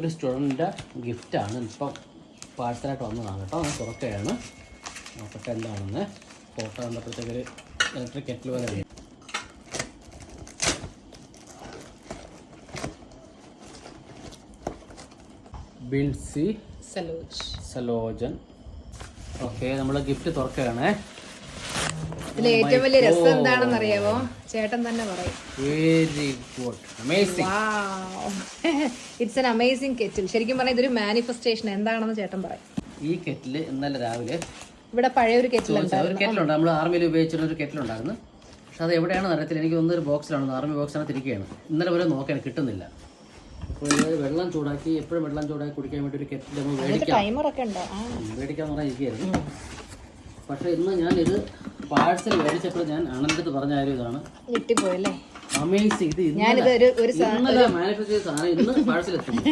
ഒരു സ്റ്റുഡൻറ്റിൻ്റെ ഗിഫ്റ്റാണ് ഇപ്പം പാഴ്സലായിട്ട് വന്നതാണ് കേട്ടോ. അത് തുറക്കുകയാണ്. നോക്കട്ടെ എന്താണെന്ന്. ഫോട്ടോ കണ്ടപ്പോഴത്തേക്ക് ഒരു ഇലക്ട്രിക് കെറ്റിൽ പോലെ അറിയാം. ബിൻസി സലോജൻ. ഓക്കെ, നമ്മൾ ഗിഫ്റ്റ് തുറക്കുകയാണ്. ഇതിൽ ഏറ്റവും വലിയ രസം എന്താണെന്ന് അറിയാമോ? ചേട്ടൻ തന്നെ പറയും. Very good, amazing. It's an amazing kettle. ശരിക്കും പറഞ്ഞാൽ ഇതൊരു മാനിഫെസ്റ്റേഷൻ. എന്താണെന്ന് ചേട്ടൻ പറയും. ഈ കെറ്റില് ഇന്നലെ രാവിലെ ഇവിടെ പഴയ ഒരു കെറ്റിലുണ്ട്. നമ്മൾ ആർമിയിൽ ഉപയോഗിച്ചിരുന്ന ഒരു കെറ്റിലുണ്ടായിരുന്നു. പക്ഷെ അത് എവിടെയാണെന്ന് അറിയത്തില്ല. എനിക്ക് ഒന്നൊരു ബോക്സിലാണ്, ആർമി ബോക്സിലാണ് തിരിക്കുകയാണ്. ഇന്നലെ വരെ നോക്കാൻ കിട്ടുന്നില്ല. അപ്പോൾ വെള്ളം ചൂടാക്കി, എപ്പോഴും വെള്ളം ചൂടാക്കി കുടിക്കാൻ വേണ്ടി ഒരു കെറ്റിൽ നമ്മൾ മേടിക്കാന്ന് പറഞ്ഞാൽ ഇരിക്കുകയായിരുന്നു. പക്ഷെ ഇന്ന് ഞാനിത് പാഴ്സൽ മേടിച്ചപ്പോൾ ഞാൻ അനന്തത്ത് പറഞ്ഞ കാര്യം ഇതാണ്. ഞെട്ടിപ്പോയല്ലേ? അമേസിംഗ്. ഇത് ഇന്നലെ മാനിഫെസ്റ്റ് ചെയ്ത സാധനം ഇന്ന് പാഴ്സൽ എത്തുന്നു.